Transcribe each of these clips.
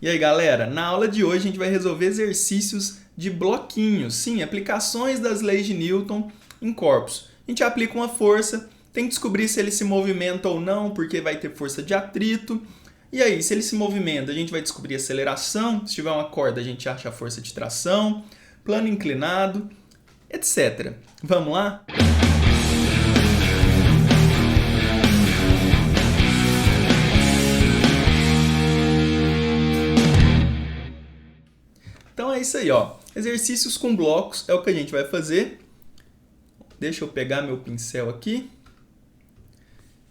E aí, galera, na aula de hoje a gente vai resolver exercícios de bloquinhos, sim, aplicações das leis de Newton em corpos. A gente aplica uma força, tem que descobrir se ele se movimenta ou não, porque vai ter força de atrito. E aí, se ele se movimenta, a gente vai descobrir a aceleração, se tiver uma corda a gente acha a força de tração, plano inclinado, etc. Vamos lá? Então é isso aí, ó. Exercícios com blocos é o que a gente vai fazer. Deixa eu pegar meu pincel aqui.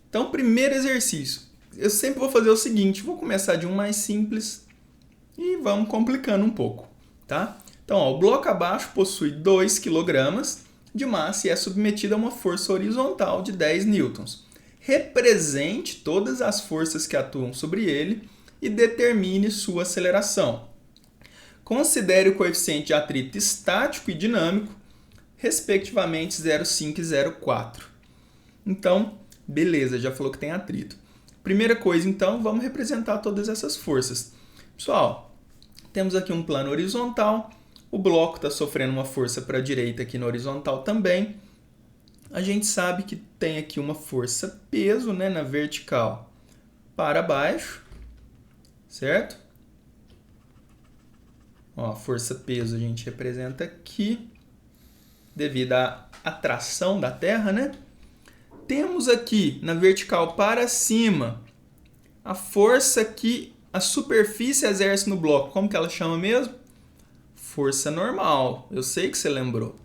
Então, primeiro exercício. Eu sempre vou fazer o seguinte, vou começar de um mais simples e vamos complicando um pouco, tá? Então, ó, o bloco abaixo possui 2 kg de massa e é submetido a uma força horizontal de 10 newtons. Represente todas as forças que atuam sobre ele e determine sua aceleração. Considere o coeficiente de atrito estático e dinâmico, respectivamente 0,5 e 0,4. Então, beleza, já falou que tem atrito. Primeira coisa, então, vamos representar todas essas forças. Pessoal, temos aqui um plano horizontal, o bloco está sofrendo uma força para a direita aqui no horizontal também. A gente sabe que tem aqui uma força peso, né, na vertical para baixo, certo? Ó, força peso a gente representa aqui, devido à atração da Terra, né? Temos aqui na vertical para cima a força que a superfície exerce no bloco. Como que ela chama mesmo? Força normal. Eu sei que você lembrou.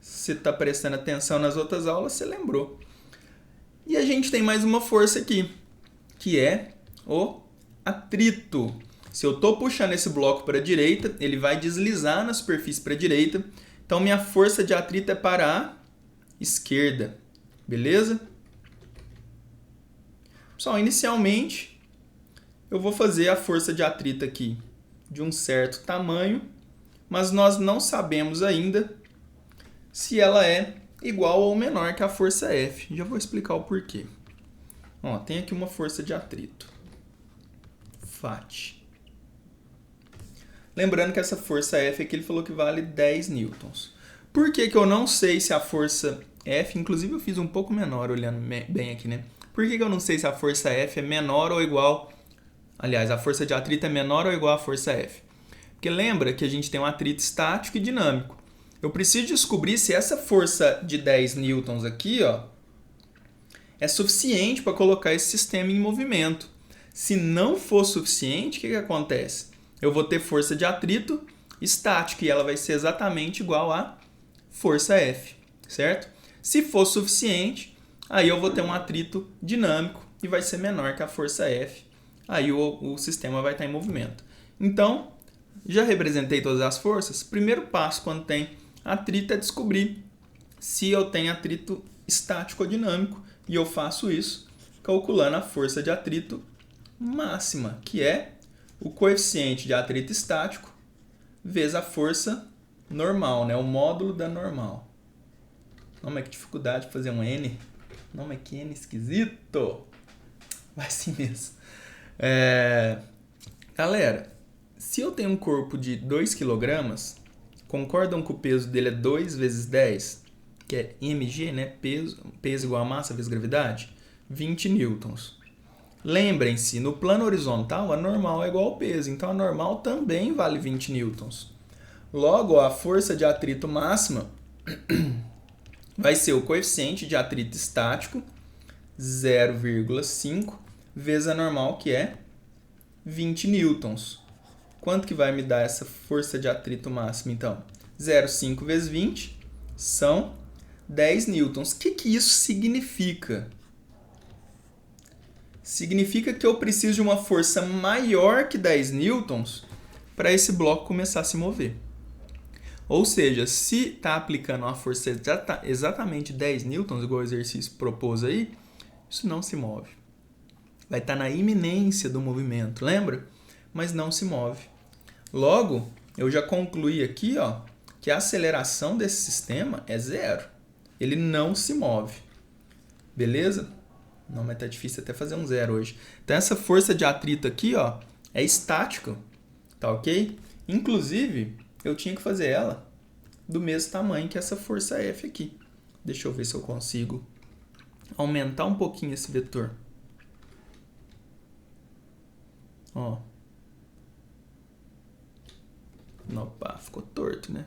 Se está prestando atenção nas outras aulas, você lembrou. E a gente tem mais uma força aqui, que é o atrito. Se eu estou puxando esse bloco para a direita, ele vai deslizar na superfície para a direita. Então, minha força de atrito é para a esquerda. Beleza? Pessoal, inicialmente, eu vou fazer a força de atrito aqui de um certo tamanho, mas nós não sabemos ainda se ela é igual ou menor que a força F. Já vou explicar o porquê. Ó, tem aqui uma força de atrito. FAT. Lembrando que essa força F aqui ele falou que vale 10 newtons. Por que eu não sei se a força F, inclusive eu fiz um pouco menor olhando bem aqui, né? Por que eu não sei se a força F é menor ou igual... Aliás, a força de atrito é menor ou igual à força F? Porque lembra que a gente tem um atrito estático e dinâmico. Eu preciso descobrir se essa força de 10 newtons aqui, ó, é suficiente para colocar esse sistema em movimento. Se não for suficiente, o que acontece? Eu vou ter força de atrito estática e ela vai ser exatamente igual à força F, certo? Se for suficiente, aí eu vou ter um atrito dinâmico e vai ser menor que a força F. Aí o sistema vai estar em movimento. Então, já representei todas as forças. Primeiro passo quando tem atrito é descobrir se eu tenho atrito estático ou dinâmico. E eu faço isso calculando a força de atrito máxima, que é o coeficiente de atrito estático vezes a força normal, né? O módulo da normal. Não, mas que dificuldade de fazer um N. Não, mas que N esquisito. Vai assim mesmo. Galera, se eu tenho um corpo de 2 kg, concordam que o peso dele é 2 vezes 10, que é mg, né? Peso igual a massa vezes gravidade, 20 newtons. Lembrem-se, no plano horizontal, a normal é igual ao peso, então a normal também vale 20 newtons. Logo, a força de atrito máxima vai ser o coeficiente de atrito estático, 0,5, vezes a normal, que é 20 newtons. Quanto que vai me dar essa força de atrito máxima, então? 0,5 vezes 20 são 10 newtons. O que isso significa? Significa que eu preciso de uma força maior que 10 newtons para esse bloco começar a se mover. Ou seja, se está aplicando uma força exatamente 10 newtons, igual o exercício propôs aí, isso não se move. Vai estar na iminência do movimento, lembra? Mas não se move. Logo, eu já concluí aqui, ó, que a aceleração desse sistema é zero. Ele não se move. Beleza? Não, mas tá difícil até fazer um zero hoje. Então, essa força de atrito aqui, ó, é estático, tá ok? Inclusive, eu tinha que fazer ela do mesmo tamanho que essa força F aqui. Deixa eu ver se eu consigo aumentar um pouquinho esse vetor. Ó. Opa, ficou torto, né?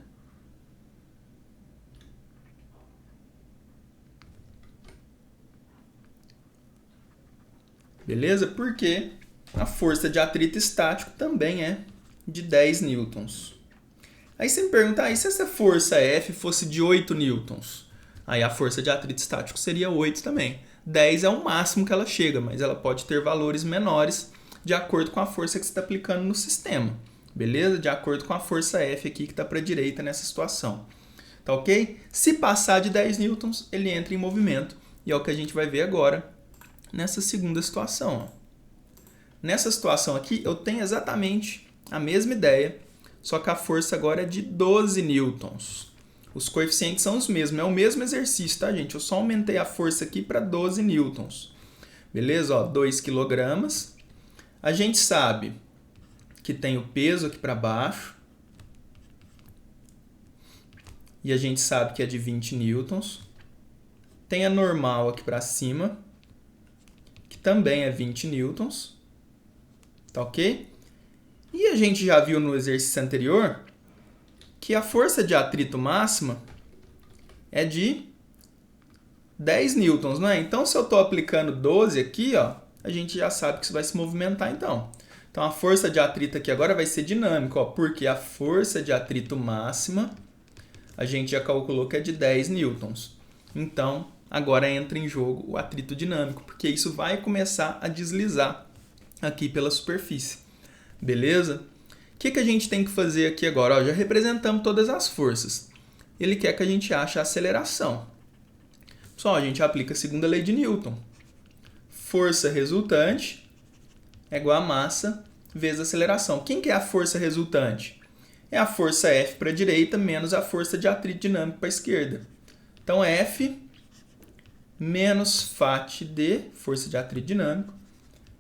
Beleza? Porque a força de atrito estático também é de 10 newtons. Aí você me pergunta, e se essa força F fosse de 8 newtons? Aí a força de atrito estático seria 8 também. 10 é o máximo que ela chega, mas ela pode ter valores menores de acordo com a força que você está aplicando no sistema. Beleza? De acordo com a força F aqui que está para a direita nessa situação. Tá ok? Se passar de 10 newtons, ele entra em movimento. E é o que a gente vai ver agora nessa segunda situação. Ó. Nessa situação aqui, eu tenho exatamente a mesma ideia, só que a força agora é de 12 newtons. Os coeficientes são os mesmos, é o mesmo exercício, tá, gente? Eu só aumentei a força aqui para 12 newtons. Beleza? Ó, 2 kg. A gente sabe que tem o peso aqui para baixo. E a gente sabe que é de 20 newtons. Tem a normal aqui para cima, que também é 20 newtons. Tá ok? E a gente já viu no exercício anterior que a força de atrito máxima é de 10 newtons, não é? Então, se eu estou aplicando 12 aqui, ó, a gente já sabe que isso vai se movimentar, então. Então, a força de atrito aqui agora vai ser dinâmica, ó, porque a força de atrito máxima a gente já calculou que é de 10 newtons. Então, agora entra em jogo o atrito dinâmico, porque isso vai começar a deslizar aqui pela superfície. Beleza? O que a gente tem que fazer aqui agora? Ó, já representamos todas as forças. Ele quer que a gente ache a aceleração. Pessoal, a gente aplica a segunda lei de Newton. Força resultante é igual a massa vezes a aceleração. Quem que é a força resultante? É a força F para a direita menos a força de atrito dinâmico para a esquerda. Então, F menos Φ de força de atrito dinâmico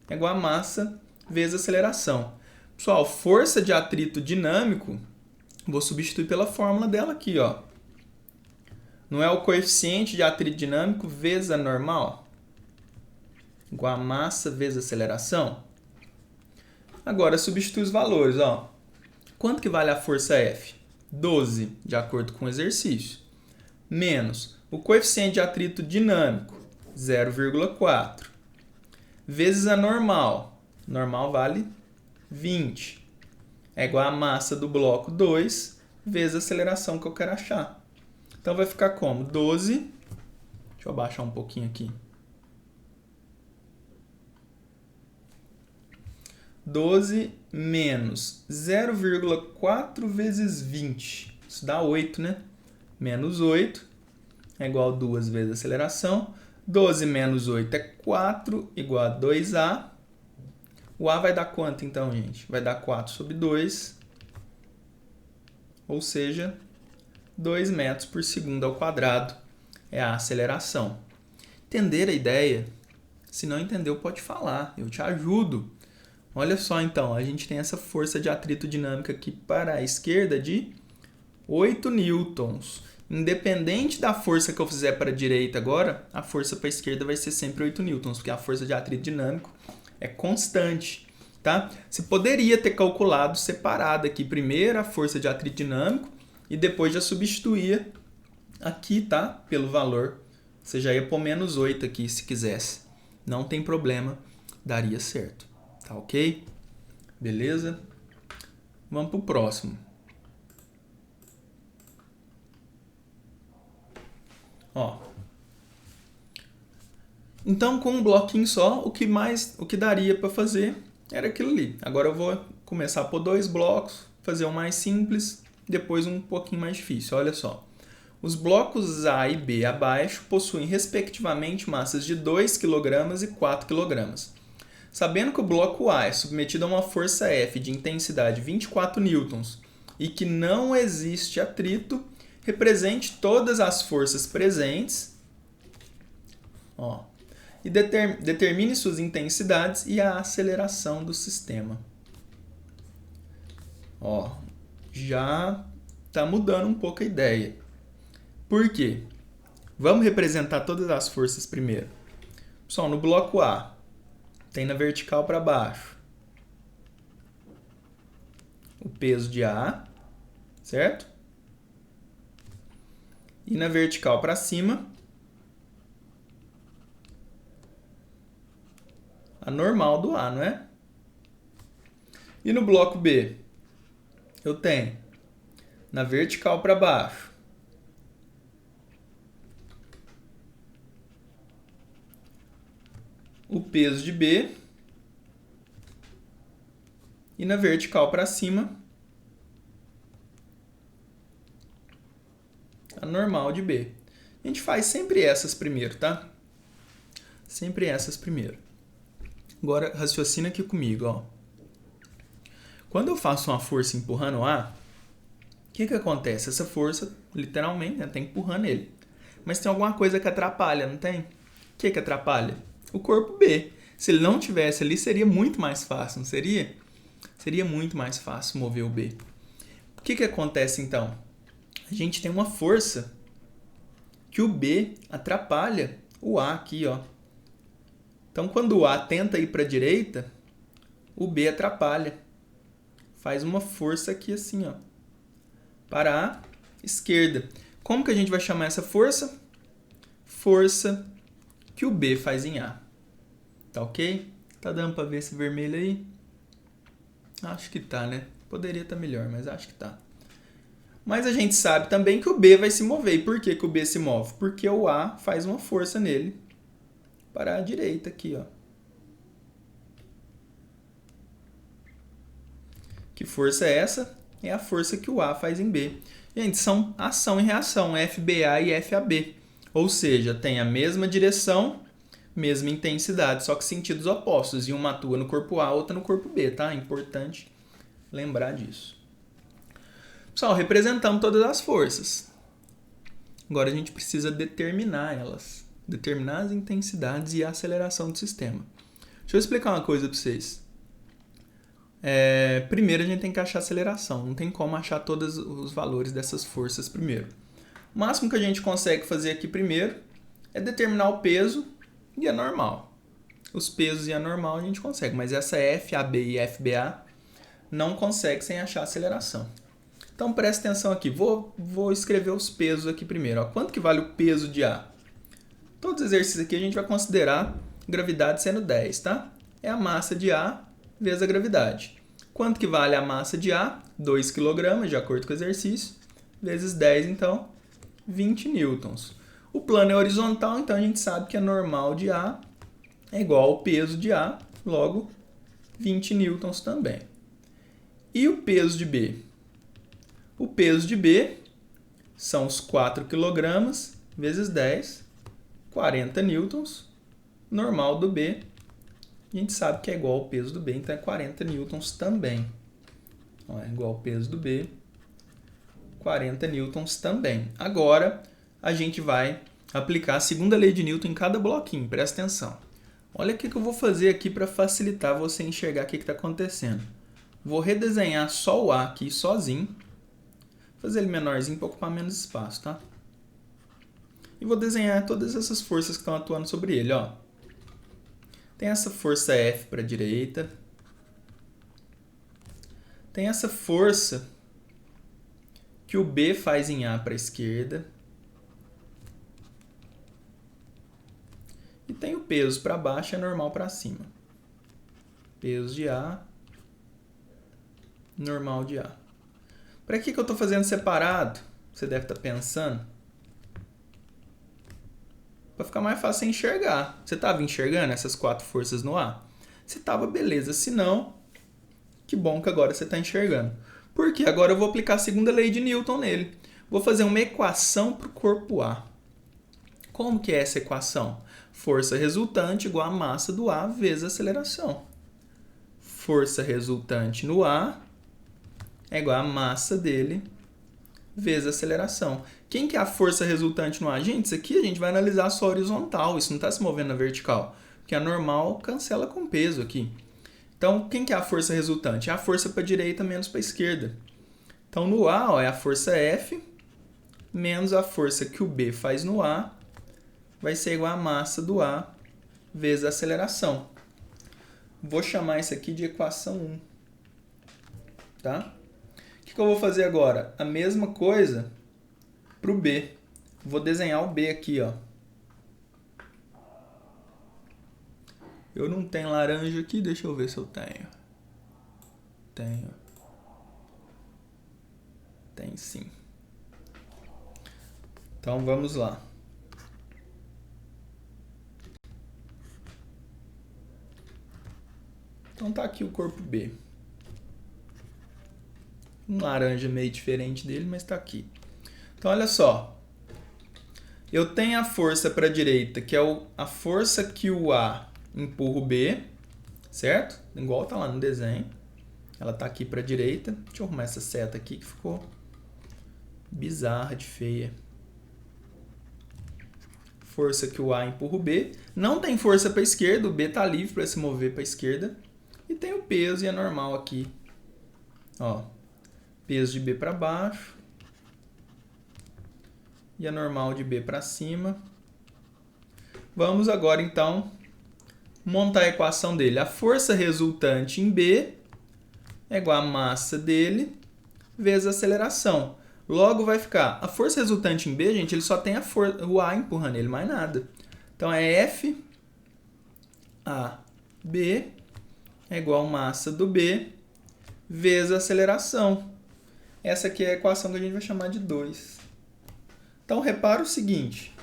é igual a massa vezes a aceleração. Pessoal, força de atrito dinâmico, vou substituir pela fórmula dela aqui, ó. Não é o coeficiente de atrito dinâmico vezes a normal? Igual a massa vezes a aceleração? Agora, substitui os valores, ó. Quanto que vale a força F? 12, de acordo com o exercício. Menos o coeficiente de atrito dinâmico, 0,4. Vezes a normal. Normal vale 20. É igual a massa do bloco 2 vezes a aceleração que eu quero achar. Então, vai ficar como? 12. Deixa eu abaixar um pouquinho aqui. 12 menos 0,4 vezes 20. Isso dá 8, né? Menos 8 é igual a 2 vezes a aceleração. 12 menos 8 é 4, igual a 2A. O A vai dar quanto, então, gente? Vai dar 4 sobre 2. Ou seja, 2 metros por segundo ao quadrado é a aceleração. Entender a ideia? Se não entendeu, pode falar. Eu te ajudo. Olha só, então, a gente tem essa força de atrito dinâmica aqui para a esquerda de 8 newtons. Independente da força que eu fizer para a direita agora, a força para a esquerda vai ser sempre 8 newtons, porque a força de atrito dinâmico é constante. Tá? Você poderia ter calculado separado aqui primeiro a força de atrito dinâmico e depois já substituía aqui, tá? Pelo valor. Você já ia pôr menos 8 aqui se quisesse. Não tem problema, daria certo. Tá ok? Beleza? Vamos para o próximo. Ó. Então, com um bloquinho só, o que daria para fazer era aquilo ali. Agora eu vou começar a pôr 2 blocos, fazer um mais simples, depois um pouquinho mais difícil. Olha só. Os blocos A e B abaixo possuem, respectivamente, massas de 2 kg e 4 kg. Sabendo que o bloco A é submetido a uma força F de intensidade 24 newtons e que não existe atrito, represente todas as forças presentes, e determine suas intensidades e a aceleração do sistema. Ó, já tá mudando um pouco a ideia. Por quê? Vamos representar todas as forças primeiro. Pessoal, no bloco A, tem na vertical para baixo o peso de A, certo? E na vertical para cima, a normal do A, não é? E no bloco B, eu tenho na vertical para baixo o peso de B e na vertical para cima a normal de B. A gente faz sempre essas primeiro, tá? Sempre essas primeiro. Agora raciocina aqui comigo, ó. Quando eu faço uma força empurrando A, o que acontece? Essa força, literalmente, né, tá empurrando ele. Mas tem alguma coisa que atrapalha, não tem? O que atrapalha? O corpo B. Se ele não tivesse ali, seria muito mais fácil, não seria? Seria muito mais fácil mover o B. O que acontece, então? A gente tem uma força que o B atrapalha o A aqui, ó. Então, quando o A tenta ir para a direita, o B atrapalha. Faz uma força aqui assim, ó, para a esquerda. Como que a gente vai chamar essa força? Força que o B faz em A. Tá ok? Tá dando para ver esse vermelho aí? Acho que tá, né? Poderia estar melhor, mas acho que tá. Mas a gente sabe também que o B vai se mover. E por que o B se move? Porque o A faz uma força nele para a direita aqui, ó. Que força é essa? É a força que o A faz em B. Gente, são ação e reação, FBA e FAB. Ou seja, tem a mesma direção, mesma intensidade, só que sentidos opostos. E uma atua no corpo A, outra no corpo B, tá? É importante lembrar disso. Pessoal, representamos todas as forças. Agora a gente precisa determinar elas. Determinar as intensidades e a aceleração do sistema. Deixa eu explicar uma coisa para vocês. Primeiro a gente tem que achar a aceleração. Não tem como achar todos os valores dessas forças primeiro. O máximo que a gente consegue fazer aqui primeiro é determinar o peso e a normal. Os pesos e a normal a gente consegue, mas essa FAB e FBA não consegue sem achar a aceleração. Então presta atenção aqui. Vou escrever os pesos aqui primeiro. Ó. Quanto que vale o peso de A? Todos os exercícios aqui a gente vai considerar gravidade sendo 10, tá? É a massa de A vezes a gravidade. Quanto que vale a massa de A? 2 kg, de acordo com o exercício, vezes 10, então, 20 newtons. O plano é horizontal, então a gente sabe que a normal de A é igual ao peso de A, logo 20 newtons também. E o peso de B? O peso de B são os 4 kg vezes 10, 40 newtons. Normal do B, a gente sabe que é igual ao peso do B, então é 40 newtons também. Ó, é igual ao peso do B, 40 newtons também. Agora, a gente vai aplicar a segunda lei de Newton em cada bloquinho, presta atenção. Olha o que eu vou fazer aqui para facilitar você enxergar o que está acontecendo. Vou redesenhar só o A aqui sozinho, fazer ele menorzinho para ocupar menos espaço, tá? E vou desenhar todas essas forças que estão atuando sobre ele, ó. Tem essa força F para a direita. Tem essa força que o B faz em A para a esquerda. E tem o peso para baixo e a normal para cima. Peso de A, normal de A. Para que eu estou fazendo separado? Você deve estar pensando. Para ficar mais fácil enxergar. Você estava enxergando essas 4 forças no A? Se estava, beleza. Se não, que bom que agora você está enxergando. Porque agora eu vou aplicar a segunda lei de Newton nele. Vou fazer uma equação para o corpo A. Como que é essa equação? Força resultante igual a massa do A vezes a aceleração. Força resultante no A é igual a massa dele vezes a aceleração. Quem que é a força resultante no A? Gente, isso aqui a gente vai analisar só horizontal, isso não está se movendo na vertical, porque a normal cancela com peso aqui. Então, quem que é a força resultante? É a força para a direita menos para a esquerda. Então, no A, ó, é a força F menos a força que o B faz no A, vai ser igual a massa do A vezes a aceleração. Vou chamar isso aqui de equação 1. Tá? O que eu vou fazer agora? A mesma coisa para o B. Vou desenhar o B aqui, ó. Eu não tenho laranja aqui, deixa eu ver se eu tenho. Tenho. Tem sim. Então vamos lá. Então tá aqui o corpo B. Um laranja meio diferente dele, mas tá aqui. Então olha só. Eu tenho a força para a direita, que é a força que o A empurra o B, certo? Igual tá lá no desenho. Ela tá aqui para a direita. Deixa eu arrumar essa seta aqui que ficou bizarra de feia. Força que o A empurra o B. Não tem força para a esquerda, o B tá livre para se mover para a esquerda. E tem o peso e é normal aqui. Ó, peso de B para baixo. E a normal de B para cima. Vamos agora, então, montar a equação dele. A força resultante em B é igual a massa dele vezes a aceleração. Logo vai ficar, a força resultante em B, gente, ele só tem o A empurrando ele, mais nada. Então é F A B é igual a massa do B vezes a aceleração. Essa aqui é a equação que a gente vai chamar de 2. Então, repara o seguinte.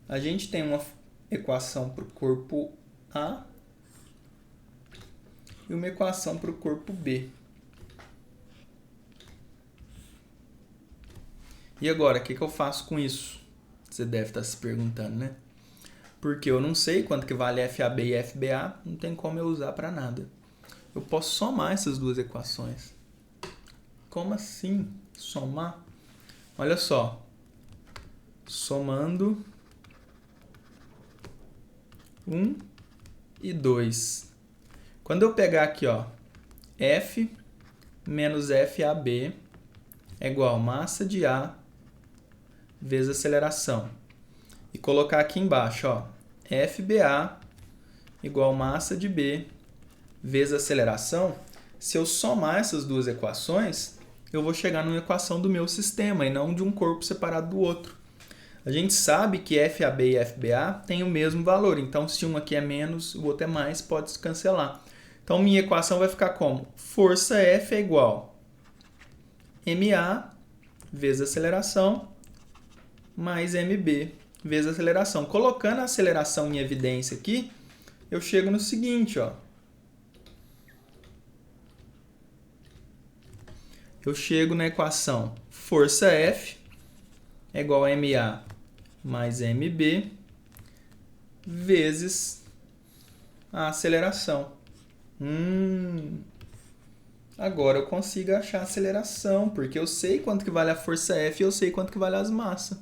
A gente tem uma equação para o corpo A e uma equação para o corpo B. E agora, o que eu faço com isso? Você deve estar se perguntando, né? Porque eu não sei quanto que vale FAB e FBA, não tem como eu usar para nada. Eu posso somar essas duas equações. Como assim? Somar? Olha só. Somando 1 e 2. Quando eu pegar aqui, ó, F menos FAB é igual a massa de A vezes aceleração. E colocar aqui embaixo, ó, FBA igual a massa de B vezes aceleração. Se eu somar essas duas equações, eu vou chegar numa equação do meu sistema e não de um corpo separado do outro. A gente sabe que FAB e FBA têm o mesmo valor, então se um aqui é menos, o outro é mais, pode se cancelar. Então minha equação vai ficar como? Força F é igual a MA vezes aceleração mais MB vezes aceleração. Colocando a aceleração em evidência aqui, eu chego no seguinte, ó. Eu chego na equação força F é igual a MA mais MB vezes a aceleração. Agora eu consigo achar a aceleração, porque eu sei quanto que vale a força F e eu sei quanto que vale as massas.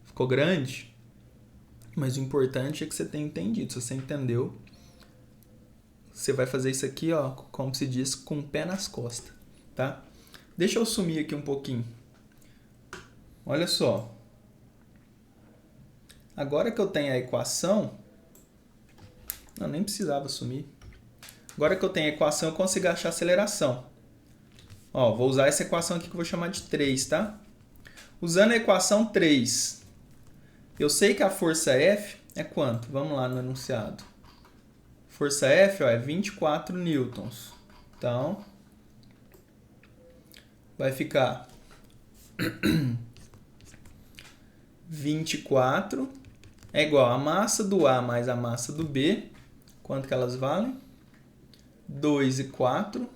Ficou grande? Mas o importante é que você tenha entendido. Se você entendeu, você vai fazer isso aqui, ó, como se diz, com o pé nas costas, tá? Deixa eu sumir aqui um pouquinho. Olha só. Agora que eu tenho a equação... Não, nem precisava sumir. Agora que eu tenho a equação, eu consigo achar a aceleração. Ó, vou usar essa equação aqui que eu vou chamar de 3, tá? Usando a equação 3, eu sei que a força F é quanto? Vamos lá no enunciado. Força F, ó, é 24 newtons. Então, vai ficar 24 é igual a massa do A mais a massa do B. Quanto que elas valem? 2 e 4.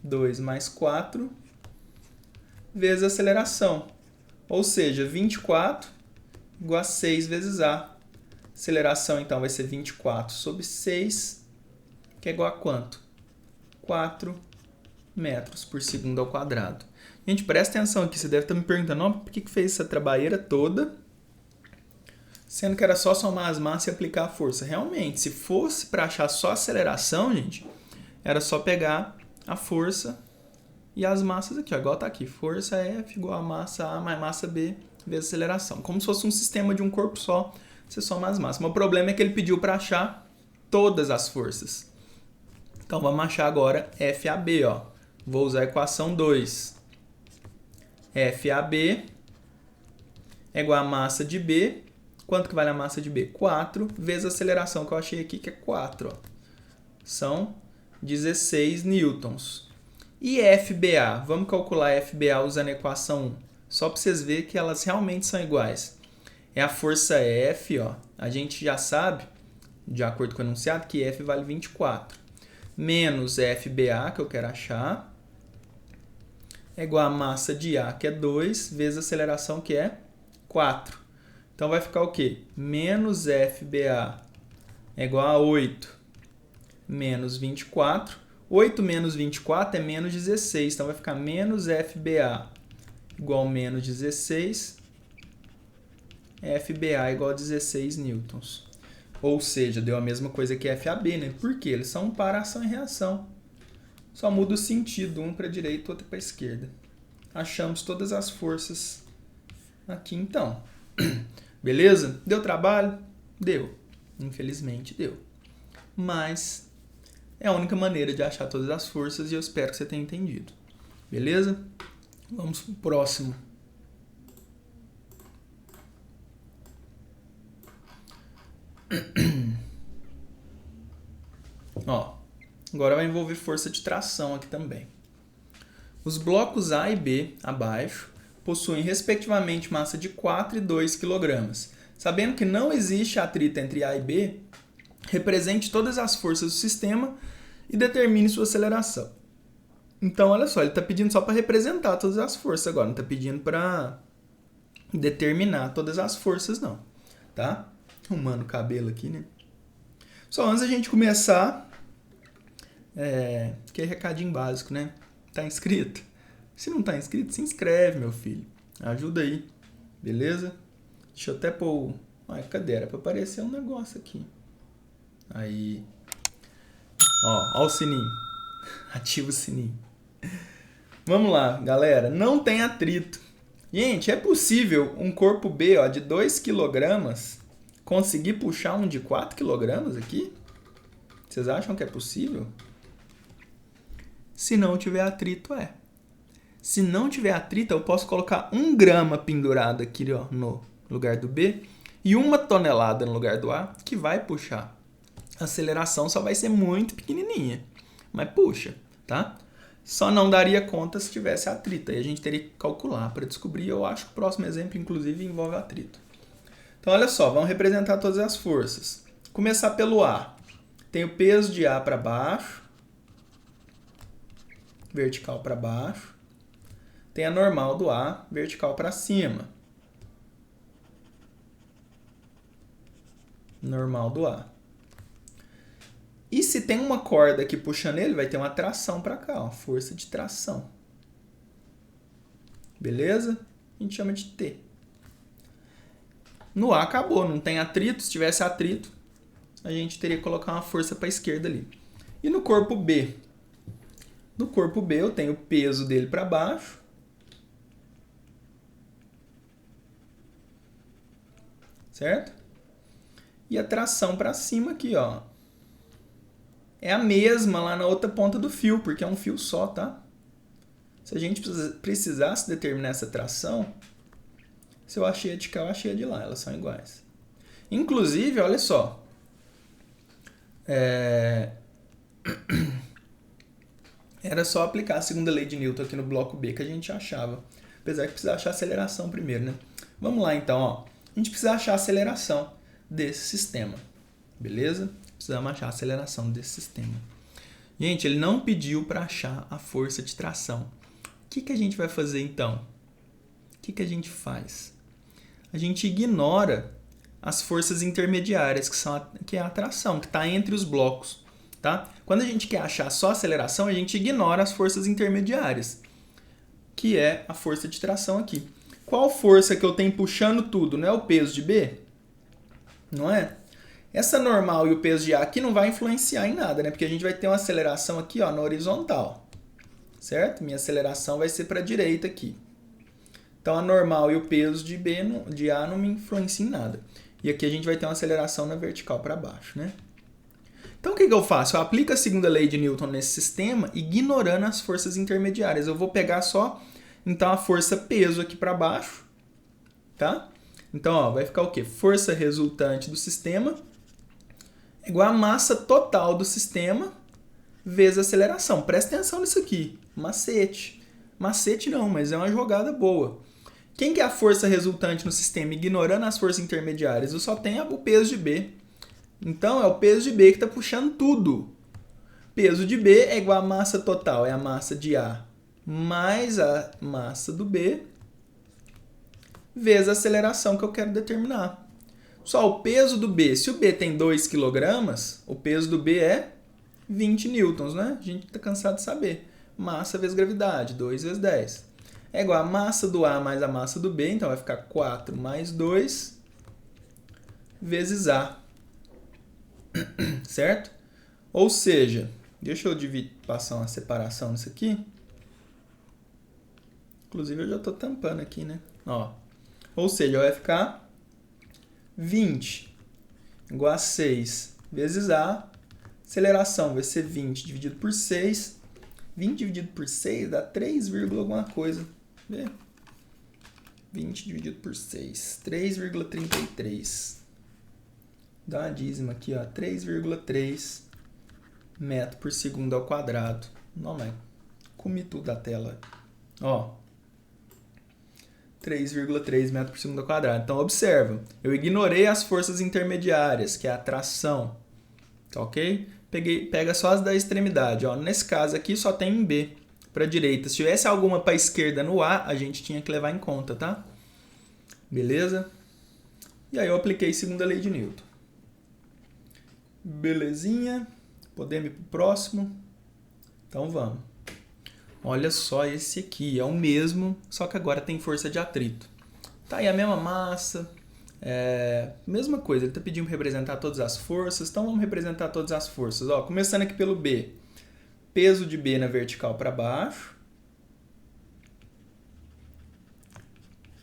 2 mais 4 vezes a aceleração. Ou seja, 24 igual a 6 vezes A. Aceleração, então, vai ser 24 sobre 6, que é igual a quanto? 4 metros por segundo ao quadrado. Gente, presta atenção aqui. Você deve estar me perguntando, por que fez essa trabalheira toda Sendo que era só somar as massas e aplicar a força. Realmente, se fosse para achar só aceleração, gente, era só pegar a força e as massas aqui, ó, igual tá aqui. Força F igual a massa A mais massa B vezes aceleração. Como se fosse um sistema de um corpo só, você soma as massas. Mas o problema é que ele pediu para achar todas as forças. Então vamos achar agora FAB, ó. Vou usar a equação 2. FAB é igual a massa de B. Quanto que vale a massa de B? 4 vezes a aceleração que eu achei aqui, que é 4. Ó. São 16 newtons. E FBA? Vamos calcular FBA usando a equação 1. Só para vocês verem que elas realmente são iguais. É a força F, ó. A gente já sabe, de acordo com o enunciado, que F vale 24. Menos FBA, que eu quero achar, é igual a massa de A, que é 2, vezes a aceleração, que é 4. Então vai ficar o quê? Menos FBA é igual a 8 menos 24. 8 menos 24 é menos 16. Então vai ficar menos FBA igual a menos 16. FBA igual a 16 newtons. Ou seja, deu a mesma coisa que FAB, né? Por quê? Eles são para ação e reação. Só muda o sentido, um para a direita e outro para a esquerda. Achamos todas as forças aqui então. Beleza? Deu trabalho? Deu. Infelizmente deu. Mas é a única maneira de achar todas as forças e eu espero que você tenha entendido. Beleza? Vamos para o próximo. Ó, agora vai envolver força de tração aqui também. Os blocos A e B abaixo possuem respectivamente massa de 4 e 2 kg. Sabendo que não existe atrito entre A e B, represente todas as forças do sistema e determine sua aceleração. Então, olha só, ele está pedindo só para representar todas as forças agora, não está pedindo para determinar todas as forças não, tá? Arrumando o cabelo aqui, né? Só antes da gente começar, que é recadinho básico, né? Tá inscrito? Se não tá inscrito, se inscreve, meu filho. Ajuda aí, beleza? Deixa eu até pôr... Ai, cadê? Era pra aparecer um negócio aqui. Aí. Ó o sininho. Ativa o sininho. Vamos lá, galera. Não tem atrito. Gente, é possível um corpo B, ó, de 2 kg conseguir puxar um de 4 kg aqui? Vocês acham que é possível? Se não tiver atrito, é. Se não tiver atrito, eu posso colocar 1 grama pendurado aqui, ó, no lugar do B e 1 tonelada no lugar do A, que vai puxar. A aceleração só vai ser muito pequenininha, mas puxa, tá? Só não daria conta se tivesse atrito. Aí a gente teria que calcular para descobrir. Eu acho que o próximo exemplo, inclusive, envolve atrito. Então, olha só, vamos representar todas as forças. Começar pelo A. Tem o peso de A para baixo, vertical para baixo. Tem a normal do A, vertical para cima. Normal do A. E se tem uma corda aqui puxando ele, vai ter uma tração para cá, ó, força de tração. Beleza? A gente chama de T. No A acabou, não tem atrito. Se tivesse atrito, a gente teria que colocar uma força para a esquerda ali. E no corpo B? No corpo B eu tenho o peso dele para baixo. Certo? E a tração para cima aqui, ó. É a mesma lá na outra ponta do fio, porque é um fio só, tá? Se a gente precisasse determinar essa tração, se eu achei a de cá, eu achei a de lá. Elas são iguais. Inclusive, olha só. Era só aplicar a segunda lei de Newton aqui no bloco B que a gente achava. Apesar que precisa achar a aceleração primeiro, né? Vamos lá, então, ó. A gente precisa achar a aceleração desse sistema. Beleza? Precisamos achar a aceleração desse sistema. Gente, ele não pediu para achar a força de tração. O que a gente vai fazer, então? O que a gente faz? A gente ignora as forças intermediárias, que é a tração, que está entre os blocos. Tá? Quando a gente quer achar só a aceleração, a gente ignora as forças intermediárias, que é a força de tração aqui. Qual força que eu tenho puxando tudo? Não é o peso de B? não é? Essa normal e o peso de A aqui não vai influenciar em nada, né? Porque a gente vai ter uma aceleração aqui, ó, na horizontal, certo? Minha aceleração vai ser para a direita aqui. Então, a normal e o peso de A não me influenciam em nada. E aqui a gente vai ter uma aceleração na vertical para baixo, né? Então, o que eu faço? Eu aplico a segunda lei de Newton nesse sistema, ignorando as forças intermediárias. Eu vou pegar só, então, a força peso aqui para baixo, tá? Então, ó, vai ficar o quê? Força resultante do sistema é igual a massa total do sistema vezes a aceleração. Presta atenção nisso aqui. Macete. Macete não, mas é uma jogada boa. Quem que é a força resultante no sistema? Ignorando as forças intermediárias, eu só tenho o peso de B. Então, é o peso de B que está puxando tudo. Peso de B é igual a massa total, é a massa de A mais a massa do B vezes a aceleração que eu quero determinar. Só o peso do B, se o B tem 2 kg, o peso do B é 20 newtons, né? A gente está cansado de saber. Massa vezes gravidade, 2 vezes 10. É igual a massa do A mais a massa do B, então vai ficar 4 mais 2 vezes A. Certo? Ou seja, deixa eu passar uma separação nisso aqui. Inclusive eu já estou tampando aqui, né? Ó. Ou seja, vai ficar 20 igual a 6 vezes A. Aceleração vai ser 20 dividido por 6. 20 dividido por 6 dá 3, alguma coisa. Vê? 20 dividido por 6. 3,33. Dá uma dízima aqui, ó. 3,3 metros por segundo ao quadrado. Não, mas comi tudo da tela. Ó. 3,3 metros por segundo ao quadrado. Então, observa. Eu ignorei as forças intermediárias, que é a tração. Tá ok? Pega só as da extremidade. Ó. Nesse caso aqui, só tem um B para a direita. Se tivesse alguma para a esquerda no A, a gente tinha que levar em conta, tá? Beleza? E aí eu apliquei a segunda lei de Newton. Belezinha. Podemos ir para o próximo? Então, vamos. Olha só esse aqui, é o mesmo, só que agora tem força de atrito. Tá aí a mesma massa, mesma coisa, ele está pedindo para representar todas as forças, então vamos representar todas as forças. Ó, começando aqui pelo B, peso de B na vertical para baixo,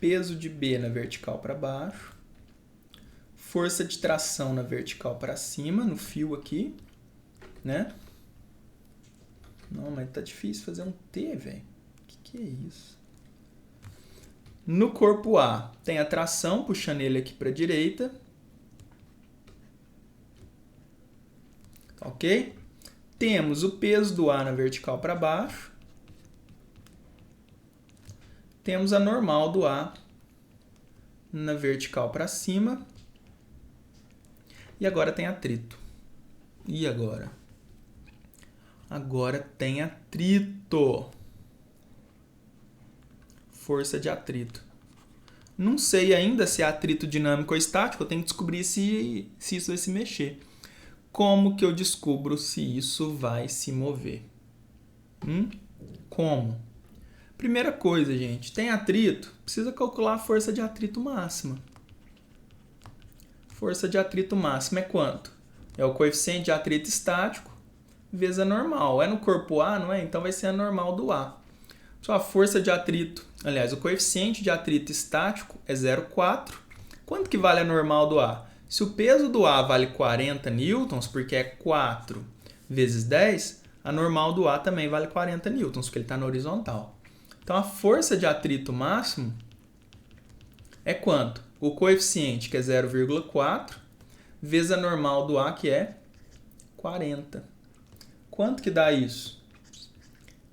peso de B na vertical para baixo, força de tração na vertical para cima, no fio aqui, né? Não, mas tá difícil fazer um T, velho. Que é isso? No corpo A, tem a tração, puxando ele aqui para a direita. Ok? Temos o peso do A na vertical para baixo. Temos a normal do A na vertical para cima. E agora tem atrito. E agora? Agora tem atrito. Força de atrito. Não sei ainda se é atrito dinâmico ou estático. Eu tenho que descobrir se isso vai se mexer. Como que eu descubro se isso vai se mover? Como? Primeira coisa, gente. Tem atrito. Precisa calcular a força de atrito máxima. Força de atrito máxima é quanto? É o coeficiente de atrito estático vezes a normal. É no corpo A, não é? Então vai ser a normal do A. Só a força de atrito, aliás, o coeficiente de atrito estático é 0,4. Quanto que vale a normal do A? Se o peso do A vale 40 newtons, porque é 4 vezes 10, a normal do A também vale 40 newtons, porque ele está na horizontal. Então a força de atrito máximo é quanto? O coeficiente, que é 0,4, vezes a normal do A, que é 40. Quanto que dá isso?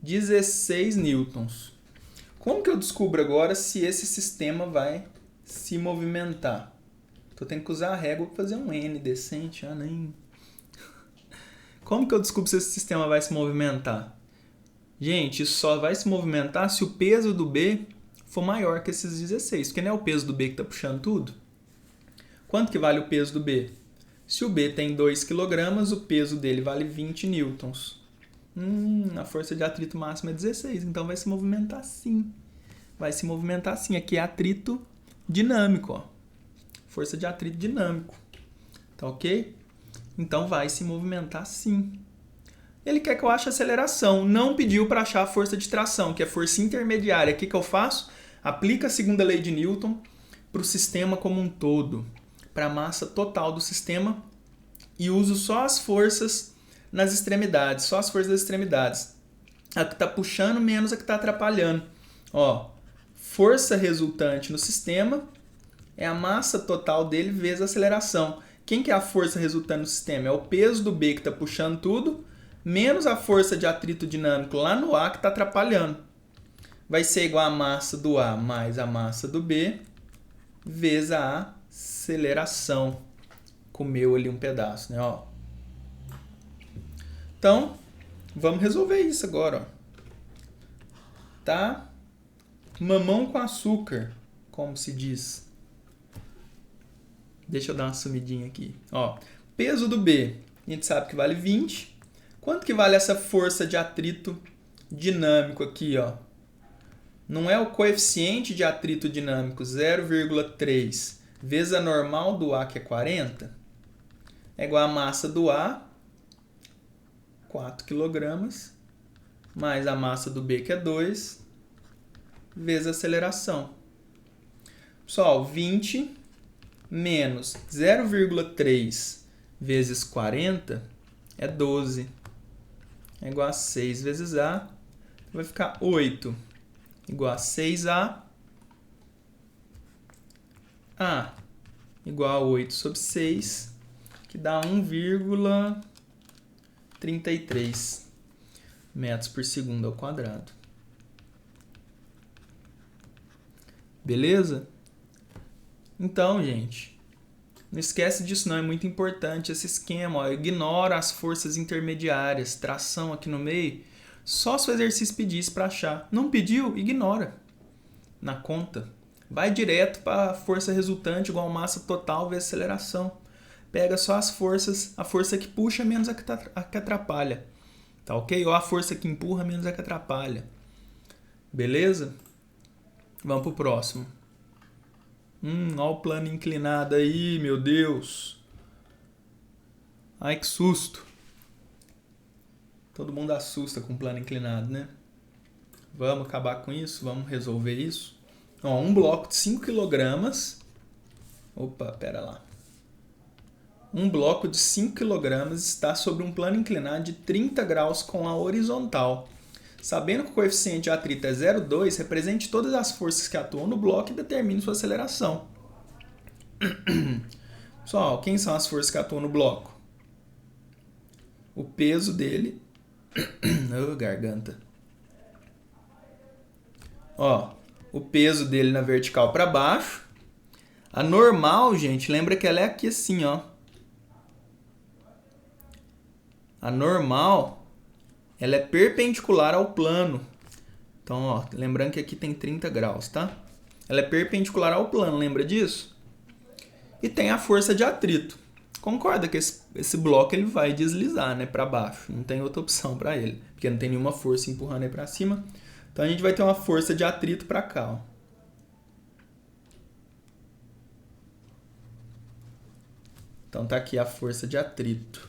16 newtons. Como que eu descubro agora se esse sistema vai se movimentar? Tô tendo que usar a régua para fazer um N decente. Nem... Como que eu descubro se esse sistema vai se movimentar? Gente, isso só vai se movimentar se o peso do B for maior que esses 16, porque não é o peso do B que está puxando tudo. Quanto que vale o peso do B? Se o B tem 2 kg, o peso dele vale 20 newtons. A força de atrito máxima é 16, então vai se movimentar sim. Vai se movimentar sim. Aqui é atrito dinâmico, ó. Força de atrito dinâmico. Tá ok? Então vai se movimentar sim. Ele quer que eu ache a aceleração, não pediu para achar a força de tração, que é a força intermediária. O que eu faço? Aplica a segunda lei de Newton para o sistema como um todo, para a massa total do sistema, e uso só as forças nas extremidades, só as forças das extremidades. A que está puxando menos a que está atrapalhando. Ó, força resultante no sistema é a massa total dele vezes a aceleração. Quem que é a força resultante no sistema? É o peso do B que está puxando tudo, menos a força de atrito dinâmico lá no A que está atrapalhando. Vai ser igual a massa do A mais a massa do B vezes a aceleração. Comeu ali um pedaço, né? Ó. Então, vamos resolver isso agora. Ó. Tá? Mamão com açúcar, como se diz. Deixa eu dar uma sumidinha aqui. Ó, peso do B, a gente sabe que vale 20. Quanto que vale essa força de atrito dinâmico aqui, ó? Não é o coeficiente de atrito dinâmico 0,3 vezes a normal do A, que é 40? É igual a massa do A, 4 kg, mais a massa do B, que é 2, vezes a aceleração. Pessoal, 20 menos 0,3 vezes 40 é 12. É igual a 6 vezes A. Vai ficar 8 igual a 6A. A igual a 8 sobre 6, que dá 1,33 metros por segundo ao quadrado. Beleza? Então, gente, não esquece disso não, é muito importante esse esquema. Ó, ignora as forças intermediárias, tração aqui no meio, só se o exercício pedisse para achar. Não pediu? Ignora na conta. Vai direto para a força resultante igual a massa total vezes aceleração. Pega só as forças, a força que puxa menos a que atrapalha. Tá ok? Ou a força que empurra menos a que atrapalha. Beleza? Vamos pro próximo. Olha o plano inclinado aí, meu Deus. Ai, que susto. Todo mundo assusta com plano inclinado, né? Vamos acabar com isso? Vamos resolver isso? Ó, um bloco de 5 kg. Opa, pera lá. Um bloco de 5 kg está sobre um plano inclinado de 30 graus com a horizontal. Sabendo que o coeficiente de atrito é 0,2, represente todas as forças que atuam no bloco e determine sua aceleração. Pessoal, quem são as forças que atuam no bloco? O peso dele. Oh, garganta. Ó, o peso dele na vertical para baixo. A normal, gente, lembra que ela é aqui assim, ó. A normal, ela é perpendicular ao plano. Então, ó, lembrando que aqui tem 30 graus, tá? Ela é perpendicular ao plano, lembra disso? E tem a força de atrito. Concorda que esse bloco ele vai deslizar, né, para baixo. Não tem outra opção para ele, porque não tem nenhuma força empurrando ele para cima. Então a gente vai ter uma força de atrito para cá, ó. Então tá aqui a força de atrito.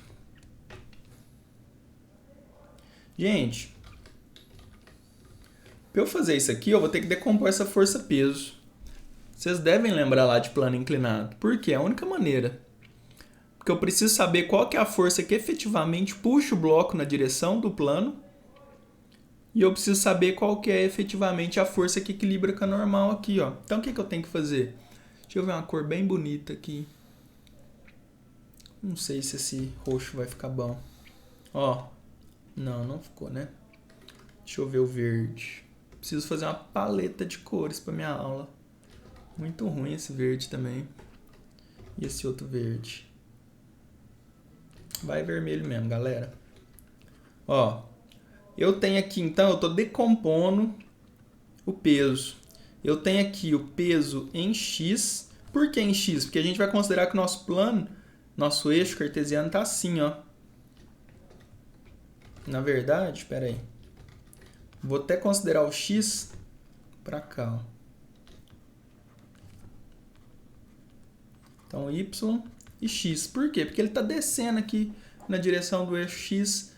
Gente, para eu fazer isso aqui, eu vou ter que decompor essa força-peso. Vocês devem lembrar lá de plano inclinado. Por quê? É a única maneira. Porque eu preciso saber qual que é a força que efetivamente puxa o bloco na direção do plano. E eu preciso saber qual que é efetivamente a força que equilibra com a normal aqui, ó. Então o que eu tenho que fazer? Deixa eu ver uma cor bem bonita aqui. Não sei se esse roxo vai ficar bom. Ó, não ficou, né? Deixa eu ver o verde. Preciso fazer uma paleta de cores para minha aula. Muito ruim esse verde também. E esse outro verde. Vai vermelho mesmo, galera. Ó, eu tenho aqui, então, eu estou decompondo o peso. Eu tenho aqui o peso em X. Por que em X? Porque a gente vai considerar que o nosso plano, nosso eixo cartesiano está assim, ó. Na verdade, espera aí. Vou até considerar o X para cá, ó. Então, Y e x. Por quê? Porque ele está descendo aqui na direção do eixo x,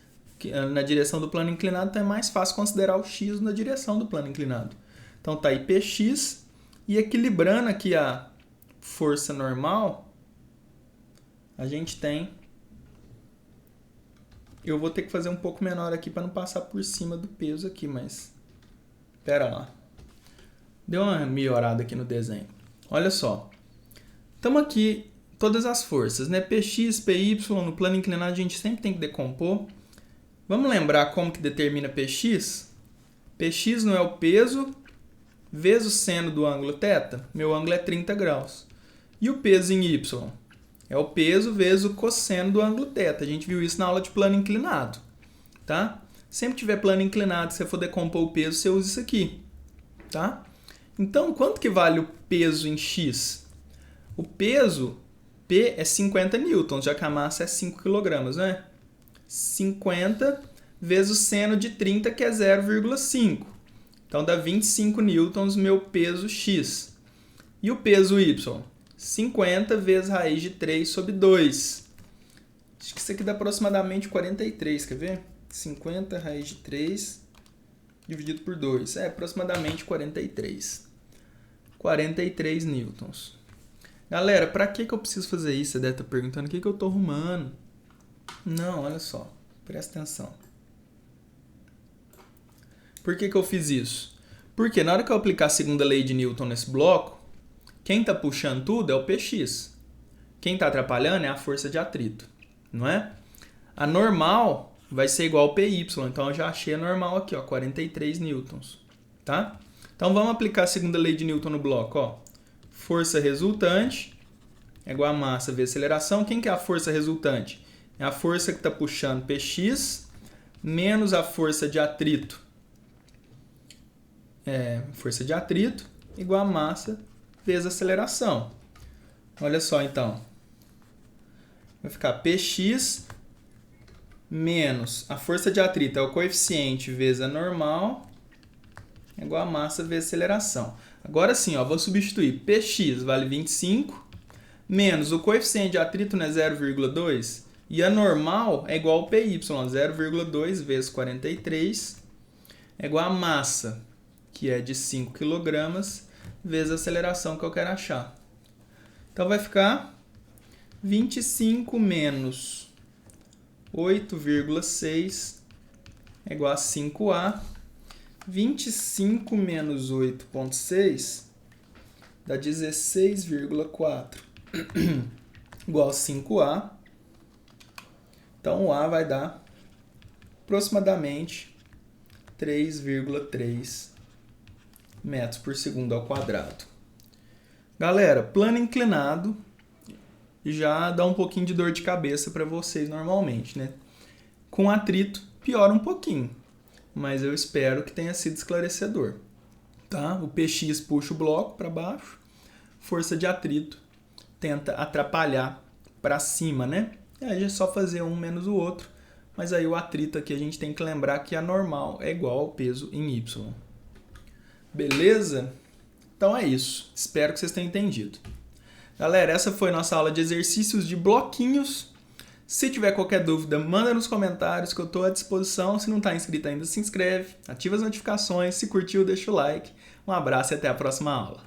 na direção do plano inclinado, então é mais fácil considerar o x na direção do plano inclinado. Então tá aí px, e equilibrando aqui a força normal, a gente tem... Eu vou ter que fazer um pouco menor aqui para não passar por cima do peso aqui, mas... Pera lá. Deu uma melhorada aqui no desenho. Olha só. Estamos aqui, todas as forças, né? Px, Py, no plano inclinado a gente sempre tem que decompor. Vamos lembrar como que determina Px? Px não é o peso vezes o seno do ângulo θ. Meu ângulo é 30 graus. E o peso em y? É o peso vezes o cosseno do ângulo θ. A gente viu isso na aula de plano inclinado. Tá? Sempre que tiver plano inclinado, se você for decompor o peso, você usa isso aqui. Tá? Então, quanto que vale o peso em x? O peso, P é 50 newtons, já que a massa é 5 kg, né? 50 vezes o seno de 30, que é 0,5. Então, dá 25 newtons meu peso x. E o peso y? 50 vezes raiz de 3 sobre 2. Acho que isso aqui dá aproximadamente 43, quer ver? 50 raiz de 3 dividido por 2. É aproximadamente 43. 43 newtons. Galera, para que eu preciso fazer isso? Você deve estar perguntando o que eu estou arrumando. Não, olha só. Presta atenção. Por que eu fiz isso? Porque na hora que eu aplicar a segunda lei de Newton nesse bloco, quem está puxando tudo é o Px. Quem está atrapalhando é a força de atrito, não é? A normal vai ser igual ao Py, então eu já achei a normal aqui, ó, 43 newtons, tá? Então vamos aplicar a segunda lei de Newton no bloco, ó. Força resultante é igual a massa vezes aceleração. Quem que é a força resultante? É a força que está puxando Px menos a força de atrito. Força de atrito igual a massa vezes aceleração. Olha só, então. Vai ficar Px menos a força de atrito, é o coeficiente vezes a normal, é igual a massa vezes aceleração. Agora sim, ó, vou substituir. Px vale 25, menos o coeficiente de atrito, né, 0,2, e a normal é igual ao Py, 0,2 vezes 43, é igual a massa, que é de 5 kg, vezes a aceleração que eu quero achar. Então vai ficar 25 menos 8,6 é igual a 5A. 25 menos 8,6 dá 16,4 igual a 5A. Então o A vai dar aproximadamente 3,3 metros por segundo ao quadrado. Galera, plano inclinado já dá um pouquinho de dor de cabeça para vocês normalmente, né? Com atrito piora um pouquinho, mas eu espero que tenha sido esclarecedor. Tá? O Px puxa o bloco para baixo, força de atrito tenta atrapalhar para cima, né? E aí é só fazer um menos o outro, mas aí o atrito aqui a gente tem que lembrar que a normal é igual ao peso em y. Beleza? Então é isso. Espero que vocês tenham entendido. Galera, essa foi nossa aula de exercícios de bloquinhos. Se tiver qualquer dúvida, manda nos comentários que eu estou à disposição. Se não está inscrito ainda, se inscreve, ativa as notificações. Se curtiu, deixa o like. Um abraço e até a próxima aula.